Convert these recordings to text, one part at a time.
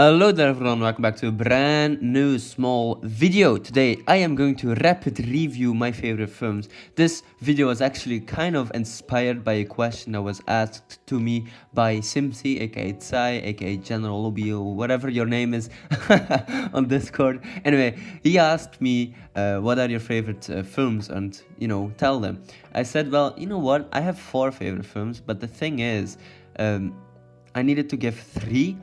Hello there everyone, welcome back to a brand new small video. Today I am going to rapid review my favorite films. This video was actually kind of inspired by a question that was asked to me by Simsi, aka Tsai, aka General Lobby, or whatever your name is on Discord. Anyway, he asked me what are your favorite films and, tell them. I said, well, you know what, I have 4 favorite films, but the thing is, I needed to give 3.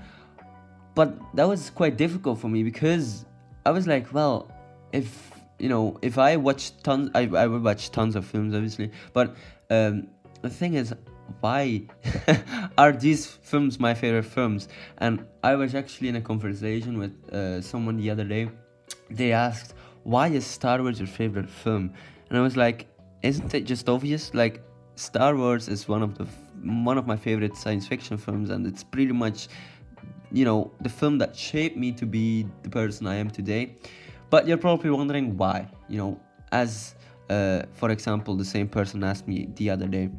But that was quite difficult for me because I was like, well, if I watch tons, I would watch tons of films, obviously. But the thing is, why are these films my favorite films? And I was actually in a conversation with someone the other day. They asked, why is Star Wars your favorite film? And I was like, isn't it just obvious? Like, Star Wars is one of my favorite science fiction films, and it's pretty much the film that shaped me to be the person I am today. But you're probably wondering why, as for example, the same person asked me the other day.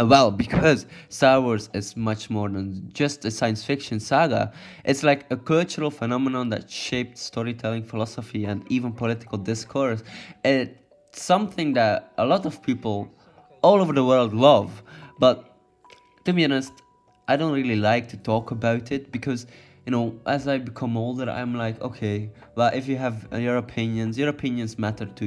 Well, because Star Wars is much more than just a science fiction saga. It's like a cultural phenomenon that shaped storytelling, philosophy, and even political discourse. It's something that a lot of people all over the world love. But to be honest, I don't really like to talk about it because, as I become older, I'm like, okay, well, if you have your opinions matter to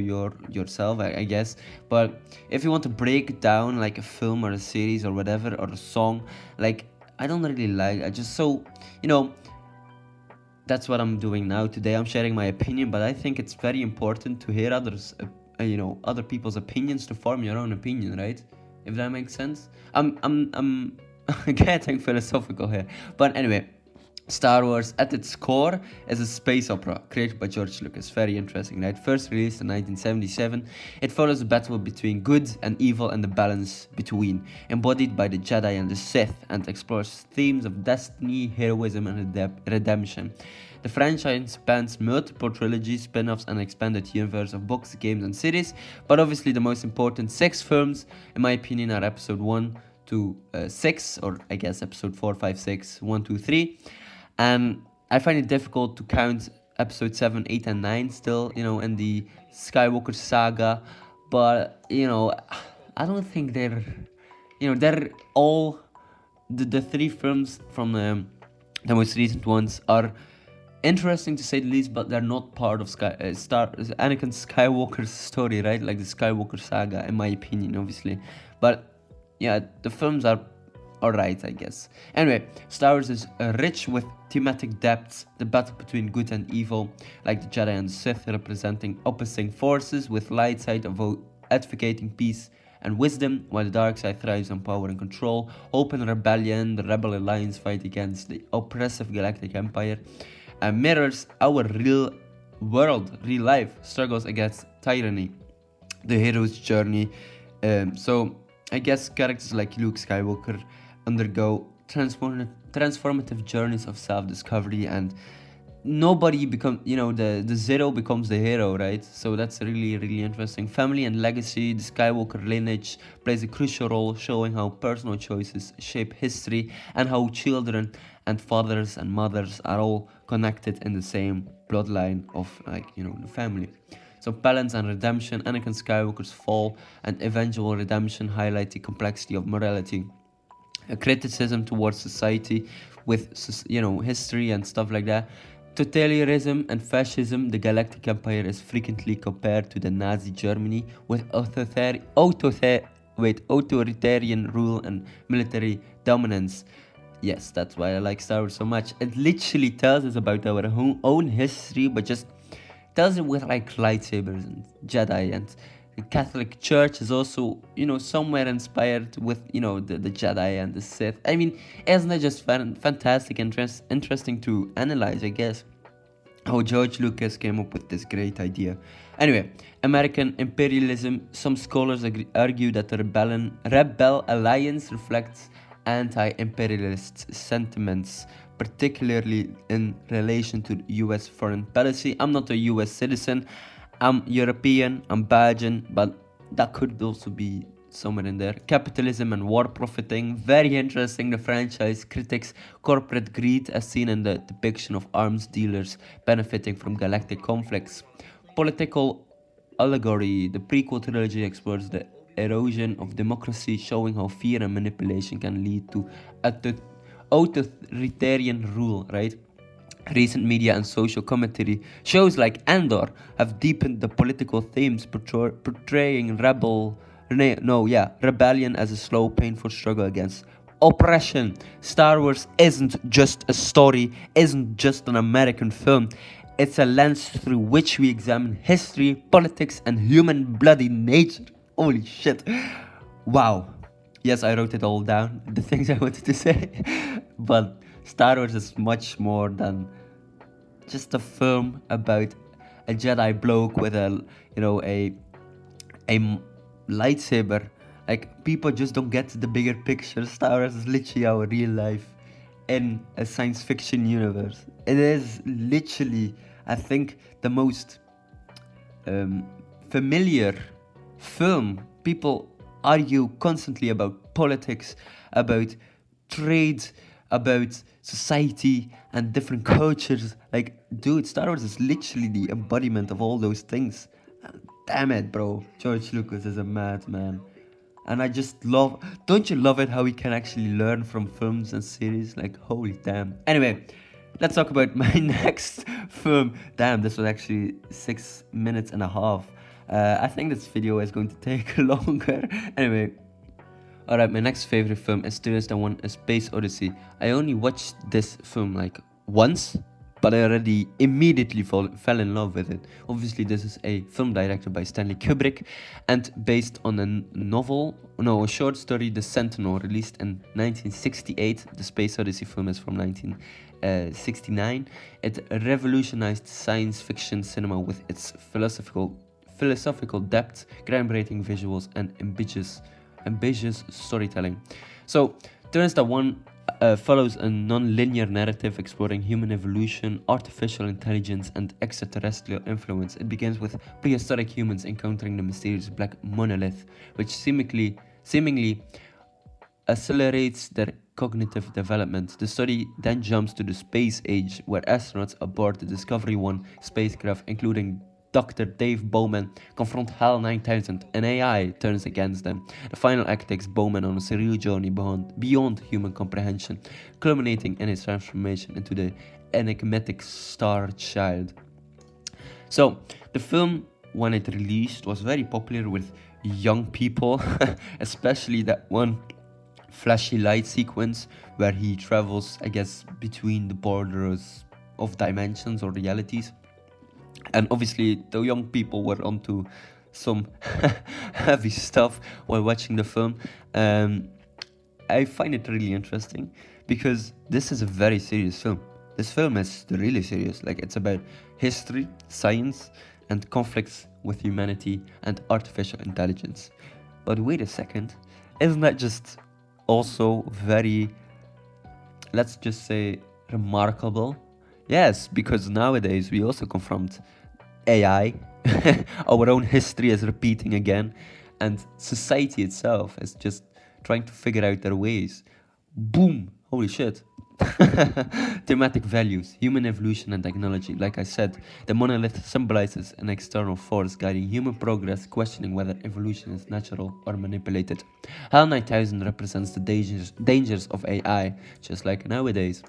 yourself, I guess. But if you want to break down like a film or a series or whatever or a song, like I don't really like. I just that's what I'm doing now. Today, I'm sharing my opinion, but I think it's very important to hear other people's opinions to form your own opinion, right? If that makes sense. I'm getting philosophical here, but anyway, Star Wars at its core is a space opera created by George Lucas. Very interesting, right? First released in 1977, it follows a battle between good and evil and the balance between, embodied by the Jedi and the Sith, and explores themes of destiny, heroism, and redemption. The franchise spans multiple trilogies, spin-offs, and expanded universe of books, games, and series, but obviously the most important 6 films, in my opinion, are Episode 1 to 6, or I guess episode 4, 5, 6, 1, 2, 3. And I find it difficult to count episode 7, 8, and 9 still, in the Skywalker saga. But, I don't think they're all the 3 films from the most recent ones are interesting to say the least, but they're not part of Anakin Skywalker's story, right? Like the Skywalker saga, in my opinion, obviously. But yeah, the films are alright, I guess. Anyway, Star Wars is rich with thematic depths, the battle between good and evil, like the Jedi and the Sith representing opposing forces, with light side advocating peace and wisdom, while the dark side thrives on power and control. Hope and rebellion, the Rebel Alliance fight against the oppressive Galactic Empire, and mirrors our real world, real life struggles against tyranny, the hero's journey. So I guess characters like Luke Skywalker undergo transformative journeys of self-discovery, and nobody becomes, the zero becomes the hero, right? So that's really, really interesting. Family and legacy, the Skywalker lineage plays a crucial role, showing how personal choices shape history and how children and fathers and mothers are all connected in the same bloodline of, the family. So balance and redemption, Anakin Skywalker's fall and eventual redemption highlight the complexity of morality, a criticism towards society with, history and stuff like that. Totalitarianism and fascism, the Galactic Empire is frequently compared to the Nazi Germany with authoritarian rule and military dominance. Yes, that's why I like Star Wars so much. It literally tells us about our own history, but just tells it with like lightsabers and Jedi, and the Catholic Church is also, somewhere inspired with, the Jedi and the Sith. I mean, isn't it just fantastic and interesting to analyze, I guess, how George Lucas came up with this great idea. Anyway, American imperialism. Some scholars argue that the Rebel Alliance reflects anti-imperialist sentiments, particularly in relation to US foreign policy. I'm not a US citizen, I'm European, I'm Belgian, but that could also be somewhere in there. Capitalism and war profiting, very interesting. The franchise critics corporate greed as seen in the depiction of arms dealers benefiting from galactic conflicts. Political allegory, the prequel trilogy explores the erosion of democracy, showing how fear and manipulation can lead to authoritarian rule, right? Recent media and social commentary shows like Andor have deepened the political themes, portraying rebellion as a slow, painful struggle against oppression. Star Wars isn't just a story, isn't just an American film. It's a lens through which we examine history, politics, and human bloody nature. Holy shit. Wow. Yes, I wrote it all down, the things I wanted to say. But Star Wars is much more than just a film about a Jedi bloke with a lightsaber. Like, people just don't get the bigger picture. Star Wars is literally our real life in a science fiction universe. It is literally, I think, the most familiar film. People argue constantly about politics, about trade, about society and different cultures. Like, dude, Star Wars is literally the embodiment of all those things. Damn it, bro. George Lucas is a madman. And I just love, don't you love it how we can actually learn from films and series? Like, holy damn. Anyway, let's talk about my next film. Damn, this was actually 6 minutes and a half. I think this video is going to take longer. Anyway, alright, my next favorite film is 2001: A Space Odyssey. I only watched this film like once, but I already immediately fell in love with it. Obviously, this is a film directed by Stanley Kubrick and based on a short story, The Sentinel, released in 1968. The Space Odyssey film is from 1969. It revolutionized science fiction cinema with its philosophical depth, groundbreaking visuals, and ambitious storytelling. So, turns that one follows a non-linear narrative exploring human evolution, artificial intelligence, and extraterrestrial influence. It begins with prehistoric humans encountering the mysterious black monolith, which seemingly accelerates their cognitive development. The story then jumps to the space age, where astronauts aboard the Discovery 1 spacecraft, including Dr. Dave Bowman, confront HAL 9000, and AI turns against them. The final act takes Bowman on a surreal journey beyond human comprehension, culminating in his transformation into the enigmatic Star Child. So, the film, when it released, was very popular with young people, especially that one flashy light sequence where he travels, I guess, between the borders of dimensions or realities. And obviously, the young people were onto some heavy stuff while watching the film. I find it really interesting because this is a very serious film. This film is really serious. Like, it's about history, science, and conflicts with humanity and artificial intelligence. But wait a second, isn't that just also very, let's just say, remarkable? Yes, because nowadays we also confront AI, our own history is repeating again, and society itself is just trying to figure out their ways. Boom! Holy shit. Thematic values, human evolution and technology. Like I said, the monolith symbolizes an external force guiding human progress, questioning whether evolution is natural or manipulated. HAL 9000 represents the dangers of AI, just like nowadays,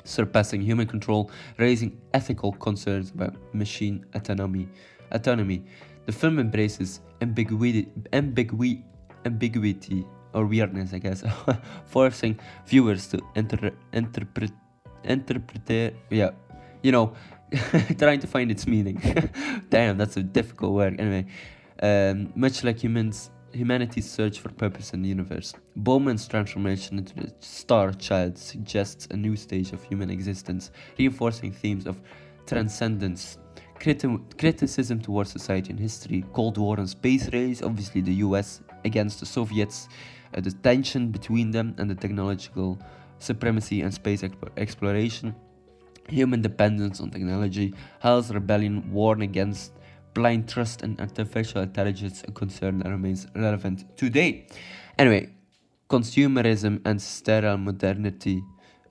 surpassing human control, raising ethical concerns about machine autonomy. The film embraces ambiguity or weirdness, I guess, forcing viewers to interpret, trying to find its meaning. Damn, that's a difficult word. Anyway, much like humanity's search for purpose in the universe, Bowman's transformation into the Star Child suggests a new stage of human existence, reinforcing themes of transcendence, criticism towards society and history, Cold War and space race, obviously the US against the Soviets, the tension between them, and the technological supremacy and space exploration, human dependence on technology, HAL's rebellion warned against blind trust in artificial intelligence a concern that remains relevant today. Anyway, consumerism and sterile modernity.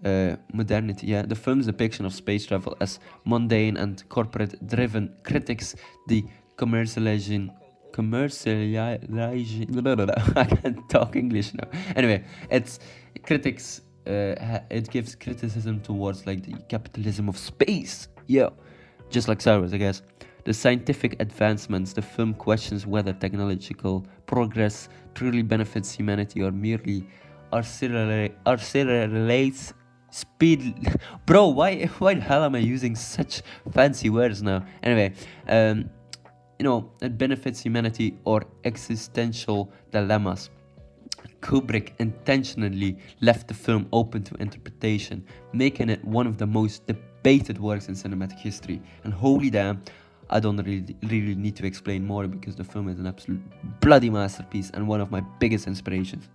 Yeah, the film's depiction of space travel as mundane and corporate-driven critics the commercialization. I can't talk English now. Anyway, it's critics. It gives criticism towards like the capitalism of space. Yeah, just like Star Wars, I guess. The scientific advancements, the film questions whether technological progress truly benefits humanity or merely accelerates speed. Bro, why the hell am I using such fancy words now? Anyway, it benefits humanity or existential dilemmas. Kubrick intentionally left the film open to interpretation, making it one of the most debated works in cinematic history. And holy damn, I don't really need to explain more because the film is an absolute bloody masterpiece and one of my biggest inspirations.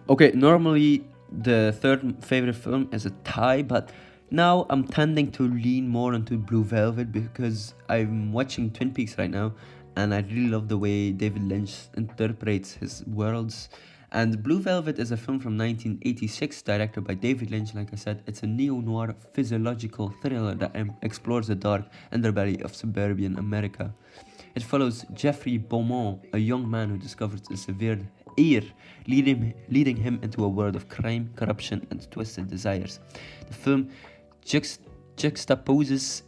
Okay, normally the third favorite film is a tie, but now I'm tending to lean more into Blue Velvet because I'm watching Twin Peaks right now and I really love the way David Lynch interprets his worlds. And Blue Velvet is a film from 1986 directed by David Lynch. Like I said, it's a neo-noir physiological thriller that explores the dark underbelly of suburban America. It follows Jeffrey Beaumont, a young man who discovers a severe ear, leading him into a world of crime, corruption, and twisted desires. The film juxtaposes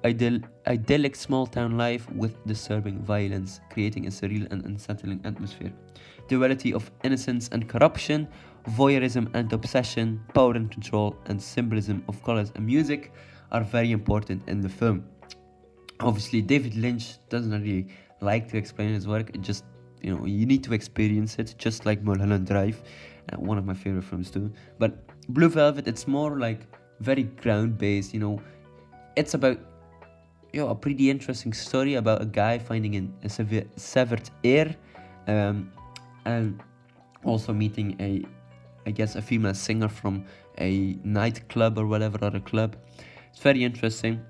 idyllic small-town life with disturbing violence, creating a surreal and unsettling atmosphere. Duality of innocence and corruption, voyeurism and obsession, power and control, and symbolism of colors and music are very important in the film. Obviously, David Lynch doesn't really like to explain his work. It just, you need to experience it, just like Mulholland Drive, one of my favorite films too. But Blue Velvet, it's more like very ground-based, It's about, a pretty interesting story about a guy finding a severed ear, and also meeting a female singer from a nightclub or whatever other club. It's very interesting.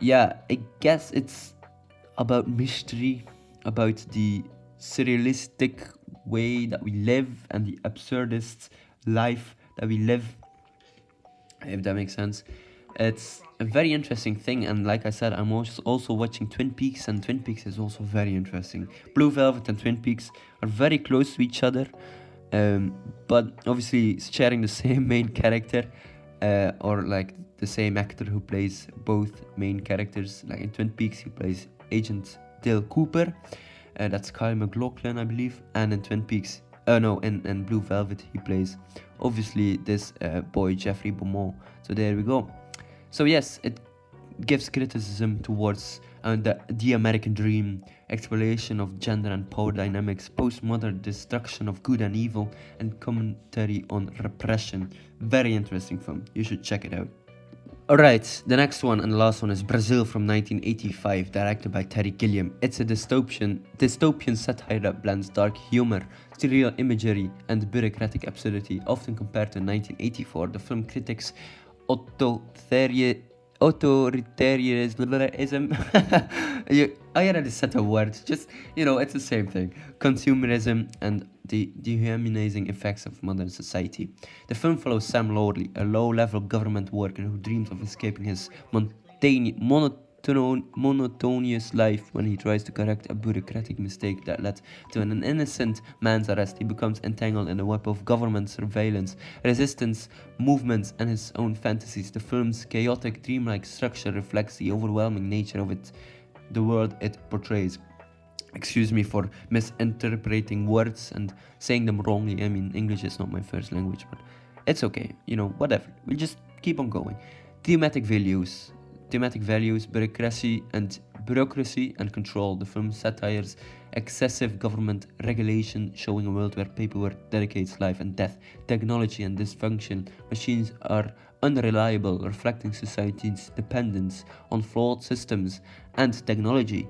Yeah, I guess it's about mystery, about the surrealistic way that we live and the absurdist life that we live, if that makes sense. It's a very interesting thing, and like I said, I'm also watching Twin Peaks, and Twin Peaks is also very interesting. Blue Velvet and Twin Peaks are very close to each other, but obviously sharing the same main character, or like the same actor who plays both main characters. Like in Twin Peaks, he plays Agent Dale Cooper, that's Kyle MacLachlan, I believe, and in Twin Peaks, in Blue Velvet, he plays obviously this boy Jeffrey Beaumont. So there we go. So yes, it gives criticism towards the American dream, exploration of gender and power dynamics, postmodern destruction of good and evil, and commentary on repression. Very interesting film. You should check it out. Alright, the next one and the last one is Brazil from 1985, directed by Terry Gilliam. It's a dystopian satire that blends dark humor, surreal imagery, and bureaucratic absurdity, often compared to 1984. The film critiques authoritarianism. I already said a word, just, it's the same thing. Consumerism and the dehumanizing effects of modern society. The film follows Sam Lorley, a low-level government worker who dreams of escaping his monotonous life. When he tries to correct a bureaucratic mistake that led to an innocent man's arrest, he becomes entangled in a web of government surveillance, resistance movements, and his own fantasies. The film's chaotic, dreamlike structure reflects the overwhelming nature of the world it portrays. Excuse me for misinterpreting words and saying them wrongly. I mean, English is not my first language, but it's okay. Whatever. We'll just keep on going. Thematic values, bureaucracy and control. The film satires excessive government regulation, showing a world where paperwork dedicates life and death. Technology and dysfunction. Machines are unreliable, reflecting society's dependence on flawed systems and technology.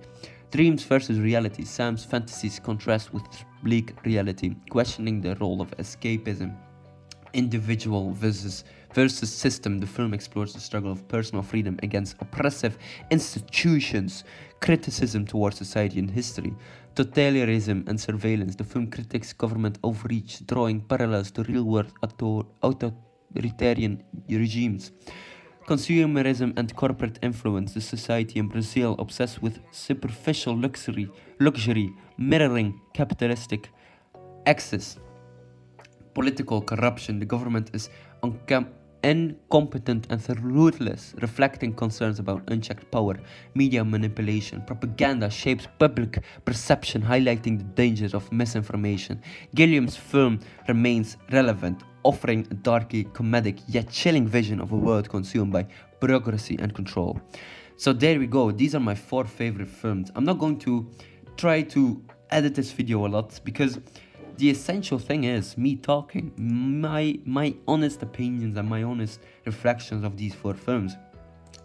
Dreams versus reality. Sam's fantasies contrast with bleak reality, questioning the role of escapism. Individual versus versus system, the film explores the struggle of personal freedom against oppressive institutions, criticism towards society and history, totalitarianism and surveillance. The film critiques government overreach, drawing parallels to real-world authoritarian regimes. Consumerism and corporate influence. The society in Brazil obsessed with superficial luxury, mirroring capitalistic excess. Political corruption. The government is incompetent and ruthless, reflecting concerns about unchecked power. Media manipulation. Propaganda shapes public perception, highlighting the dangers of misinformation. Gilliam's film remains relevant, offering a darkly comedic yet chilling vision of a world consumed by bureaucracy and control. So there we go. These are my 4 favorite films. I'm not going to try to edit this video a lot because the essential thing is me talking, my honest opinions and my honest reflections of these 4 films.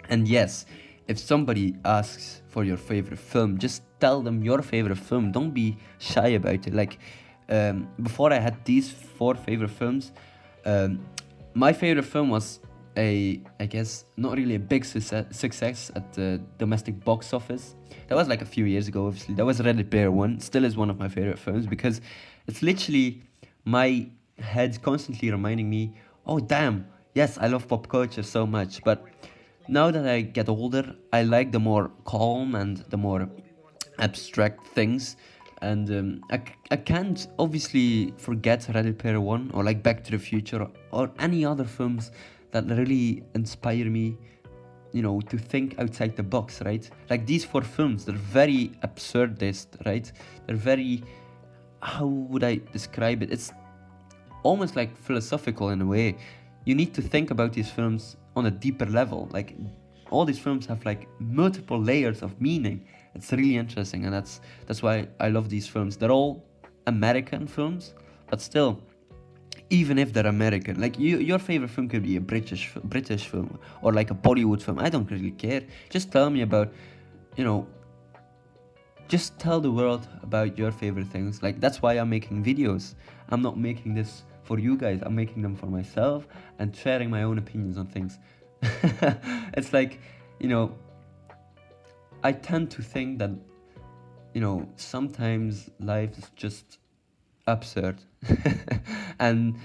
And yes, if somebody asks for your favorite film, just tell them your favorite film. Don't be shy about it. Like, before I had these 4 favorite films, my favorite film was I guess not really a big success at the domestic box office. That was like a few years ago, obviously. That was Ready Player One. Still is one of my favorite films because it's literally my head constantly reminding me, oh damn, yes, I love pop culture so much. But now that I get older, I like the more calm and the more abstract things. And I can't obviously forget Ready Player One or like Back to the Future or any other films that really inspire me, you know, to think outside the box, right? Like these 4 films, they're very absurdist, right? They're very, how would I describe it? It's almost like philosophical in a way. You need to think about these films on a deeper level. Like all these films have like multiple layers of meaning. It's really interesting, and that's why I love these films. They're all American films, but still, even if they're American, like your favorite film could be a British film or like a Bollywood film. I don't really care. Just tell me about, you know, just tell the world about your favorite things. Like that's why I'm making videos. I'm not making this for you guys. I'm making them for myself and sharing my own opinions on things. It's like, you know, I tend to think that, you know, sometimes life is just absurd and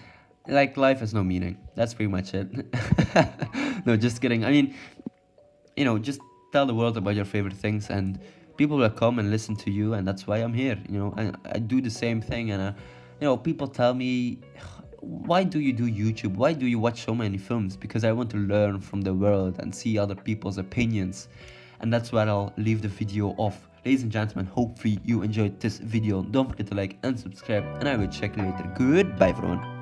like life has no meaning. That's pretty much it. No, just kidding. I mean, you know, just tell the world about your favorite things and people will come and listen to you, and that's why I'm here. You know, I do the same thing, and you know, people tell me, why do you do YouTube? Why do you watch so many films? Because I want to learn from the world and see other people's opinions. And that's where I'll leave the video off. Ladies and gentlemen, hopefully you enjoyed this video. Don't forget to like and subscribe, and I will check you later. Goodbye everyone.